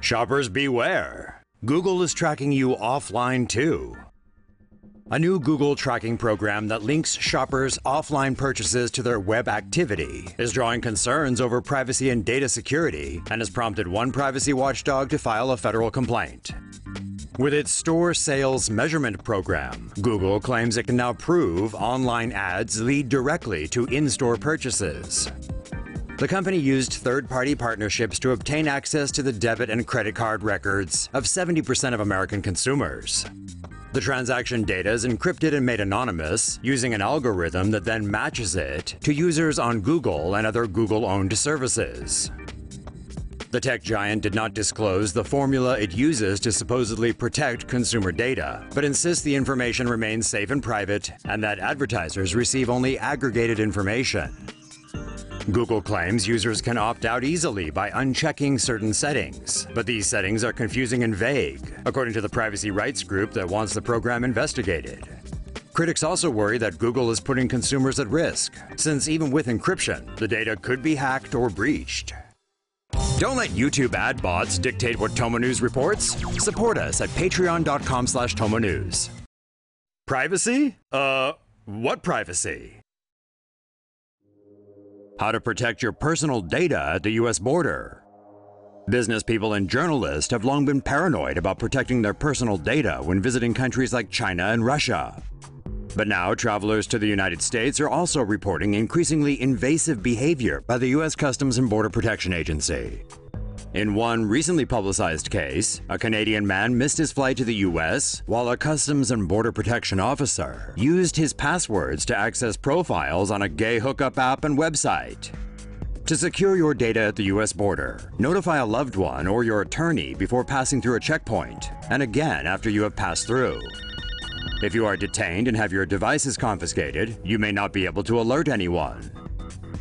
Shoppers beware! Google is tracking you offline too. A new Google tracking program that links shoppers' offline purchases to their web activity is drawing concerns over privacy and data security and has prompted one privacy watchdog to file a federal complaint. With its store sales measurement program, Google claims it can now prove online ads lead directly to in-store purchases. The company used third-party partnerships to obtain access to the debit and credit card records of 70% of American consumers. The transaction data is encrypted and made anonymous using an algorithm that then matches it to users on Google and other Google-owned services. The tech giant did not disclose the formula it uses to supposedly protect consumer data, but insists the information remains safe and private and that advertisers receive only aggregated information. Google claims users can opt out easily by unchecking certain settings, but these settings are confusing and vague, according to the privacy rights group that wants the program investigated. Critics also worry that Google is putting consumers at risk, since even with encryption, the data could be hacked or breached. Don't let YouTube ad bots dictate what TomoNews reports. Support us at patreon.com/TomoNews. Privacy? What privacy? How to protect your personal data at the US border. Business people and journalists have long been paranoid about protecting their personal data when visiting countries like China and Russia. But now travelers to the United States are also reporting increasingly invasive behavior by the US Customs and Border Protection Agency. In one recently publicized case, a Canadian man missed his flight to the US while a Customs and Border Protection officer used his passwords to access profiles on a gay hookup app and website. To secure your data at the US border, notify a loved one or your attorney before passing through a checkpoint, and again after you have passed through. If you are detained and have your devices confiscated, you may not be able to alert anyone.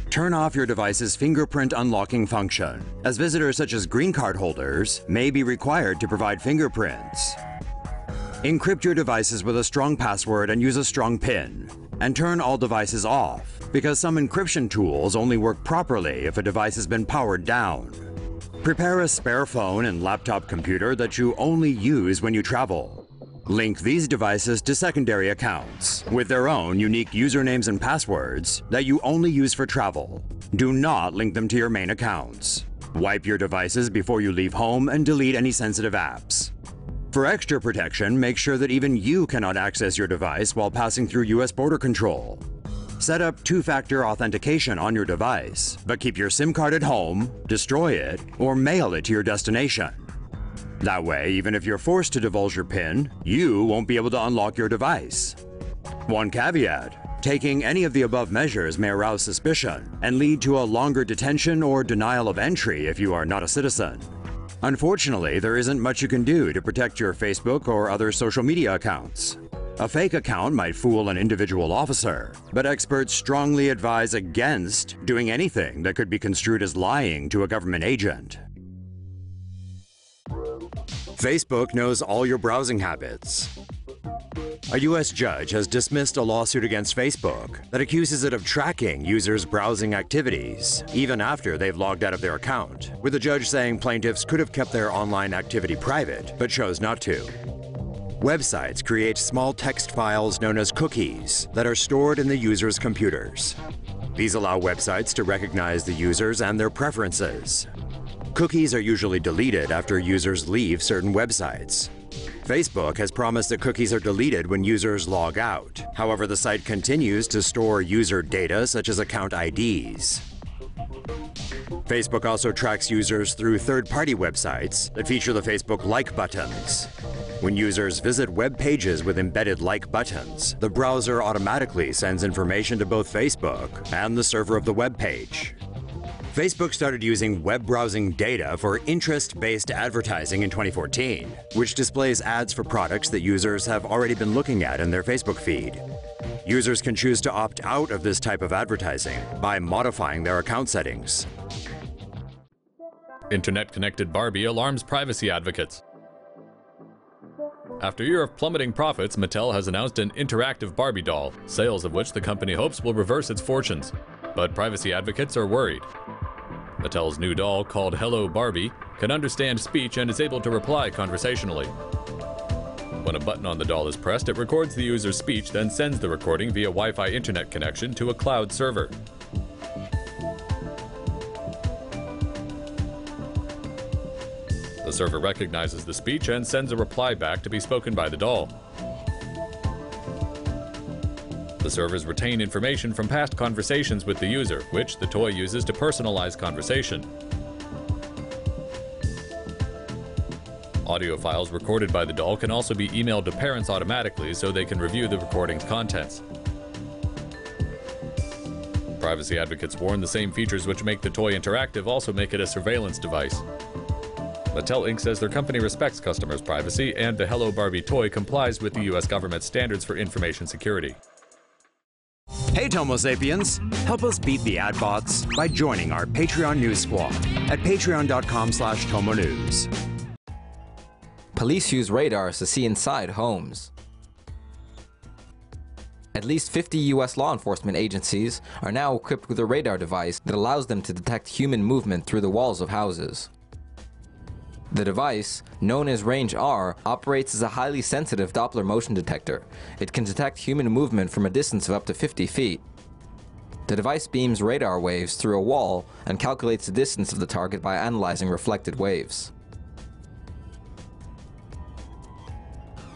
Turn off your device's fingerprint unlocking function, as visitors such as green card holders may be required to provide fingerprints. Encrypt your devices with a strong password and use a strong PIN. And turn all devices off, because some encryption tools only work properly if a device has been powered down. Prepare a spare phone and laptop computer that you only use when you travel. Link these devices to secondary accounts with their own unique usernames and passwords that you only use for travel. Do not link them to your main accounts. Wipe your devices before you leave home and delete any sensitive apps. For extra protection, make sure that even you cannot access your device while passing through US border control. Set up two-factor authentication on your device, but keep your SIM card at home, destroy it, or mail it to your destination. That way, even if you're forced to divulge your PIN, you won't be able to unlock your device. One caveat: taking any of the above measures may arouse suspicion and lead to a longer detention or denial of entry if you are not a citizen. Unfortunately, there isn't much you can do to protect your Facebook or other social media accounts. A fake account might fool an individual officer, but experts strongly advise against doing anything that could be construed as lying to a government agent. Facebook knows all your browsing habits. A US judge has dismissed a lawsuit against Facebook that accuses it of tracking users' browsing activities, even after they've logged out of their account, with the judge saying plaintiffs could have kept their online activity private, but chose not to. Websites create small text files known as cookies that are stored in the user's computers. These allow websites to recognize the users and their preferences. Cookies are usually deleted after users leave certain websites. Facebook has promised that cookies are deleted when users log out. However, the site continues to store user data such as account IDs. Facebook also tracks users through third-party websites that feature the Facebook like buttons. When users visit web pages with embedded like buttons, the browser automatically sends information to both Facebook and the server of the web page. Facebook started using web browsing data for interest-based advertising in 2014, which displays ads for products that users have already been looking at in their Facebook feed. Users can choose to opt out of this type of advertising by modifying their account settings. Internet-connected Barbie alarms privacy advocates. After a year of plummeting profits, Mattel has announced an interactive Barbie doll, sales of which the company hopes will reverse its fortunes. But privacy advocates are worried. Mattel's new doll, called Hello Barbie, can understand speech and is able to reply conversationally. When a button on the doll is pressed, it records the user's speech, then sends the recording via Wi-Fi internet connection to a cloud server. The server recognizes the speech and sends a reply back to be spoken by the doll. The servers retain information from past conversations with the user, which the toy uses to personalize conversation. Audio files recorded by the doll can also be emailed to parents automatically so they can review the recording's contents. Privacy advocates warn the same features which make the toy interactive also make it a surveillance device. Mattel Inc. says their company respects customers' privacy, and the Hello Barbie toy complies with the US government standards for information security. Hey Tomo Sapiens! Help us beat the ad bots by joining our Patreon news squad at patreon.com/TomoNews. Police use radars to see inside homes. At least 50 US law enforcement agencies are now equipped with a radar device that allows them to detect human movement through the walls of houses. The device, known as Range R, operates as a highly sensitive Doppler motion detector. It can detect human movement from a distance of up to 50 feet. The device beams radar waves through a wall and calculates the distance of the target by analyzing reflected waves.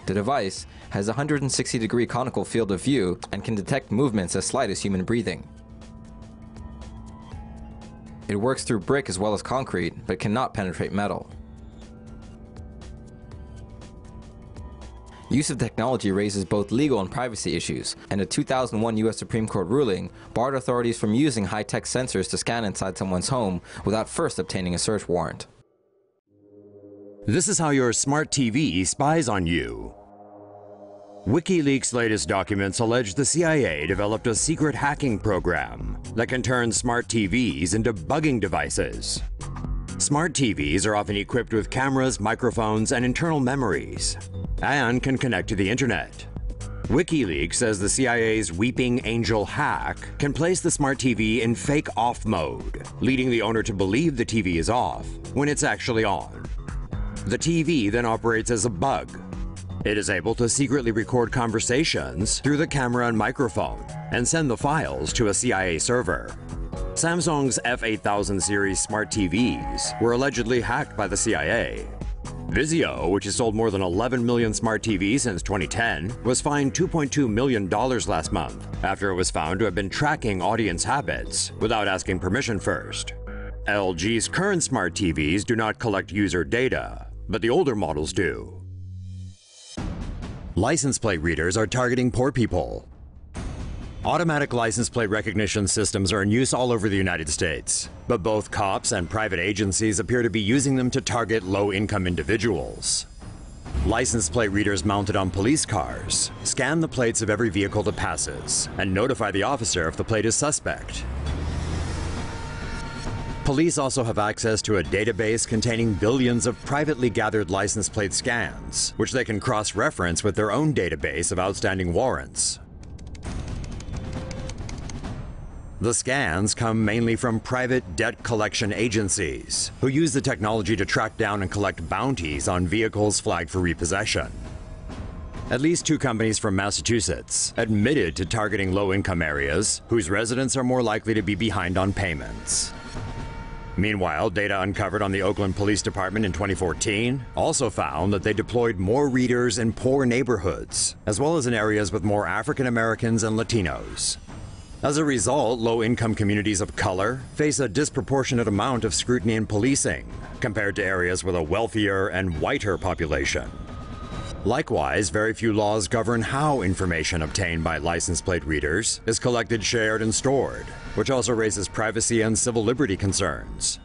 The device has a 160-degree conical field of view and can detect movements as slight as human breathing. It works through brick as well as concrete, but cannot penetrate metal. Use of technology raises both legal and privacy issues, and a 2001 US Supreme Court ruling barred authorities from using high-tech sensors to scan inside someone's home without first obtaining a search warrant. This is how your smart TV spies on you. WikiLeaks' latest documents allege the CIA developed a secret hacking program that can turn smart TVs into bugging devices. Smart TVs are often equipped with cameras, microphones, and internal memories, and can connect to the internet. WikiLeaks says the CIA's Weeping Angel hack can place the smart TV in fake off mode, leading the owner to believe the TV is off when it's actually on. The TV then operates as a bug. It is able to secretly record conversations through the camera and microphone and send the files to a CIA server. Samsung's F8000 series smart TVs were allegedly hacked by the CIA. Vizio, which has sold more than 11 million smart TVs since 2010, was fined $2.2 million last month after it was found to have been tracking audience habits without asking permission first. LG's current smart TVs do not collect user data, but the older models do. License plate readers are targeting poor people. Automatic license plate recognition systems are in use all over the United States, but both cops and private agencies appear to be using them to target low-income individuals. License plate readers mounted on police cars scan the plates of every vehicle that passes and notify the officer if the plate is suspect. Police also have access to a database containing billions of privately gathered license plate scans, which they can cross-reference with their own database of outstanding warrants. The scans come mainly from private debt collection agencies, who use the technology to track down and collect bounties on vehicles flagged for repossession. At least 2 companies from Massachusetts admitted to targeting low-income areas whose residents are more likely to be behind on payments. Meanwhile, data uncovered on the Oakland Police Department in 2014 also found that they deployed more readers in poor neighborhoods, as well as in areas with more African Americans and Latinos. As a result, low-income communities of color face a disproportionate amount of scrutiny and policing, compared to areas with a wealthier and whiter population. Likewise, very few laws govern how information obtained by license plate readers is collected, shared, and stored, which also raises privacy and civil liberty concerns.